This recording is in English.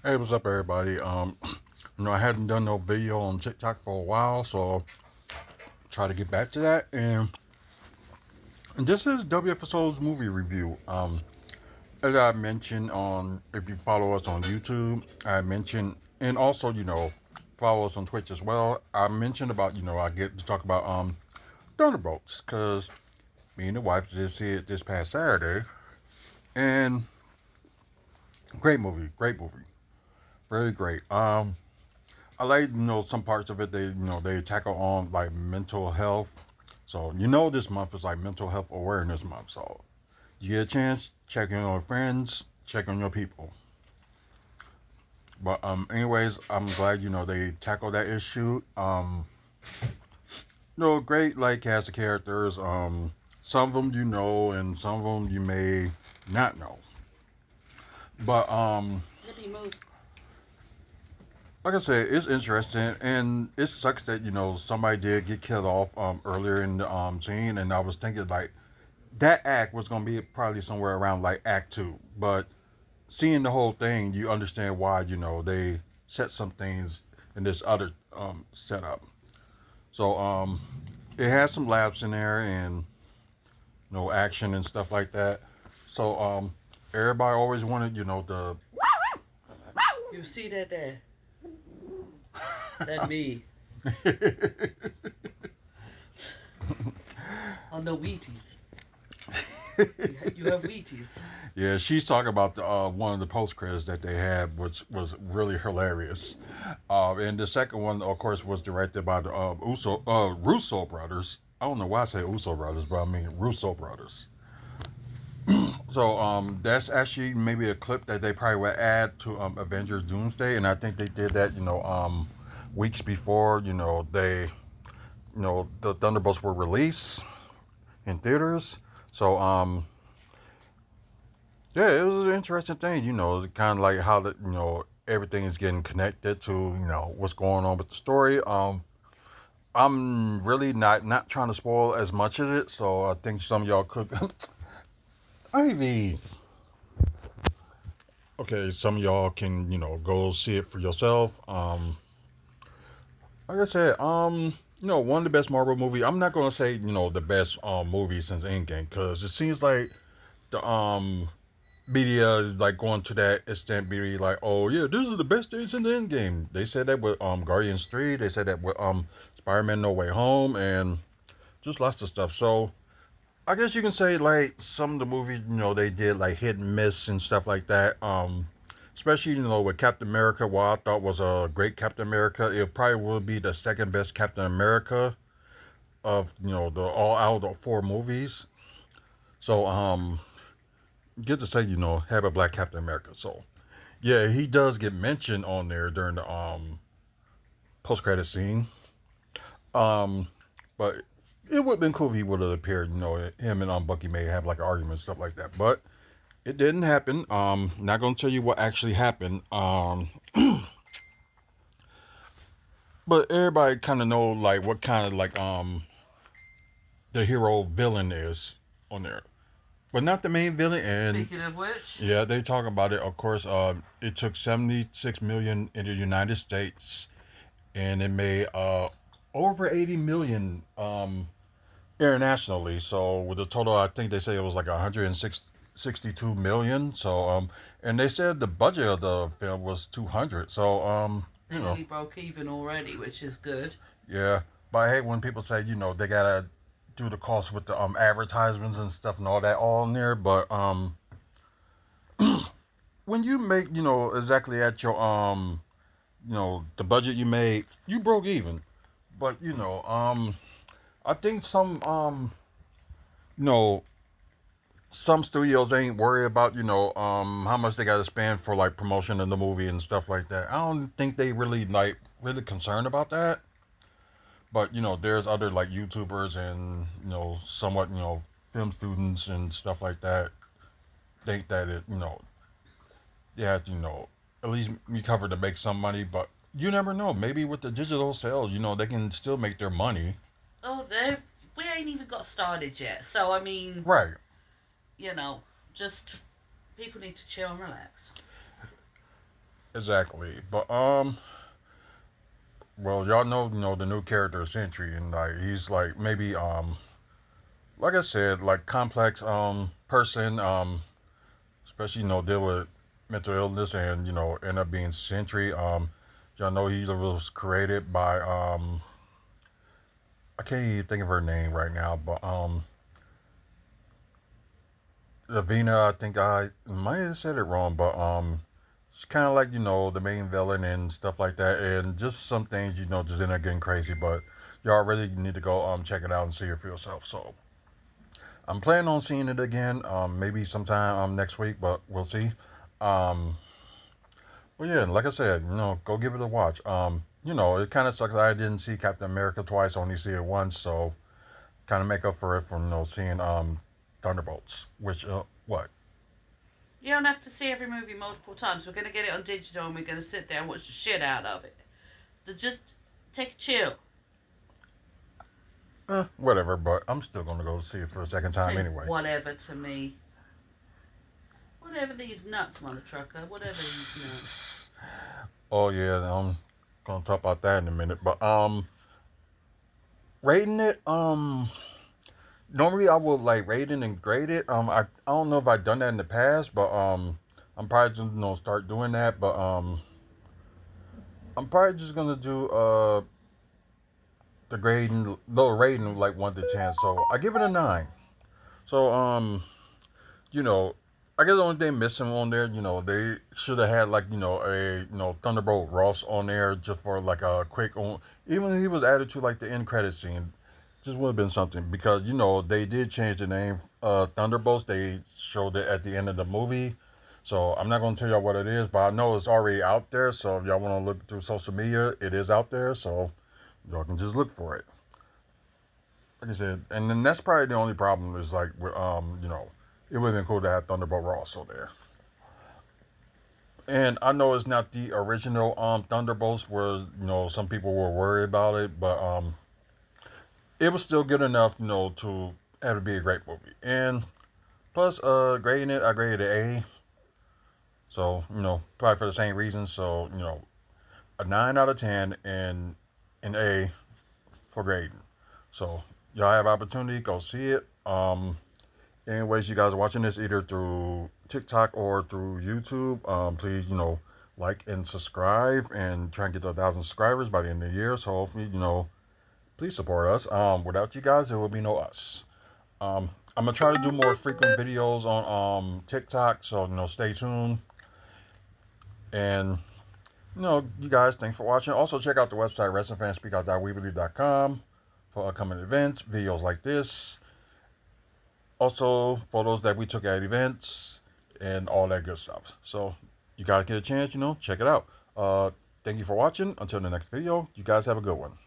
Hey, what's up, everybody? I hadn't done no video on TikTok for a while, so try to get back to that. And this is WFSO's movie review. As I mentioned on, if you follow us on YouTube, I mentioned, and also follow us on Twitch as well. I mentioned about I get to talk about Thunderbolts because me and the wife did see it this past Saturday, and great movie, very great. I like some parts of it. They tackle on like mental health. So this month is like mental health awareness month. So you get a chance, check on your friends, check on your people. But anyways, I'm glad they tackle that issue. Great like cast of characters. Some of them you know, and some of them you may not know. But like I said, it's interesting, and it sucks that somebody did get killed off earlier in the scene, and I was thinking like that act was gonna be probably somewhere around like Act Two, but seeing the whole thing, you understand why they set some things in this other setup. So it has some laughs in there and action and stuff like that. So everybody always wanted the You see that there? That me on the Wheaties. You have Wheaties. Yeah, she's talking about the, one of the post credits that they had, which was really hilarious. And the second one, of course, was directed by the Russo brothers. I don't know why I say Uso brothers, but I mean Russo brothers. So that's actually maybe a clip that they probably would add to Avengers Doomsday, and I think they did that, weeks before, the Thunderbolts were released in theaters. So yeah, it was an interesting thing, kind of like how everything is getting connected to what's going on with the story. I'm really not trying to spoil as much of it, so I think some of y'all could. Ivy. Okay, some of y'all can go see it for yourself. Like I said, one of the best Marvel movie. I'm not gonna say the best movie since Endgame because it seems like the media is like going to that extent, be like, oh yeah, this is the best days in the end game. They said that with Guardians 3, they said that with Spider-Man No Way Home, and just lots of stuff. So I guess you can say like some of the movies, they did like hit and miss and stuff like that. Especially with Captain America, what I thought was a great Captain America, it probably will be the second best Captain America of the all out of the four movies. So get to say have a black Captain America. So yeah, he does get mentioned on there during the post credit scene. Um, but it would have been cool if he would have appeared. Him and Bucky may have like an argument stuff like that, but it didn't happen. Not gonna tell you what actually happened. But everybody kind of know like what kind of like the hero villain is on there, but not the main villain. And Speaking of which, yeah, they talk about it. Of course, it took 76 million in the United States, and it made over 80 million internationally. So with the total, I think they say it was like 162 million. So and they said the budget of the film was 200. So they only broke even already, which is good. yeah. But I hate when people say they gotta do the cost with the advertisements and stuff and all that all in there. But when you make exactly at your the budget you made, you broke even. But I think you know some studios ain't worried about how much they got to spend for like promotion of the movie and stuff like that. I don't think they really concerned about that. But there's other like YouTubers and somewhat film students and stuff like that think that it they have to at least be covered to make some money. But you never know. Maybe with the digital sales, they can still make their money. Oh, we ain't even got started yet. So I mean, Right. just people need to chill and relax. exactly. But well, y'all know, the new character Sentry, and like he's like maybe like I said, like complex person, especially deal with mental illness, and end up being Sentry. Y'all know he was created by I can't even think of her name right now, but Lavina, I think I might have said it wrong, but it's kind of like the main villain and stuff like that, and just some things just end up getting crazy. But y'all really need to go check it out and see it for yourself. So I'm planning on seeing it again, maybe sometime next week, but we'll see. Um, but yeah, like I said, go give it a watch. It kind of sucks that I didn't see Captain America twice, only see it once, so kind of make up for it from seeing Thunderbolts, which what? You don't have to see every movie multiple times. We're going to get it on digital and we're going to sit there and watch the shit out of it. So just take a chill. Whatever, but I'm still gonna go see it for a second time Say anyway. whatever to me. Whatever these nuts, mother trucker. Whatever these nuts. Oh yeah, I'm gonna talk about that in a minute. But rating it, normally I would like rate it and grade it. I don't know if I've done that in the past, but I'm probably just start doing that. But I'm probably just gonna do the grading, low rating like 1 to 10. So I give it a 9. So you know, I guess the only thing missing on there, they should have had like a Thunderbolt Ross on there just for like a quick on. Even if he was added to like the end credit scene, just would have been something because they did change the name Thunderbolts. They showed it at the end of the movie, so I'm not gonna tell y'all what it is, but I know it's already out there. So if y'all want to look through social media, it is out there. So y'all can just look for it. Like I said, and then that's probably the only problem is like with it would have been cool to have Thunderbolt Ross on there. And I know it's not the original Thunderbolts where some people were worried about it, but it was still good enough to have it be a great movie. And plus grading it, I graded it A. So probably for the same reasons. So a 9 out of 10 and an A for grading. So y'all have opportunity, go see it. Anyways, you guys are watching this either through TikTok or through YouTube, please, like and subscribe and try and get to 1,000 subscribers by the end of the year. So hopefully, please support us. Without you guys, there will be no us. I'm gonna try to do more frequent videos on TikTok, so stay tuned. And you guys, thanks for watching. Also, check out the website wrestlingfanspeakout.weebly.com for upcoming events, videos like this. Also, photos that we took at events and all that good stuff. So, you guys get a chance, check it out. Thank you for watching. Until the next video, you guys have a good one.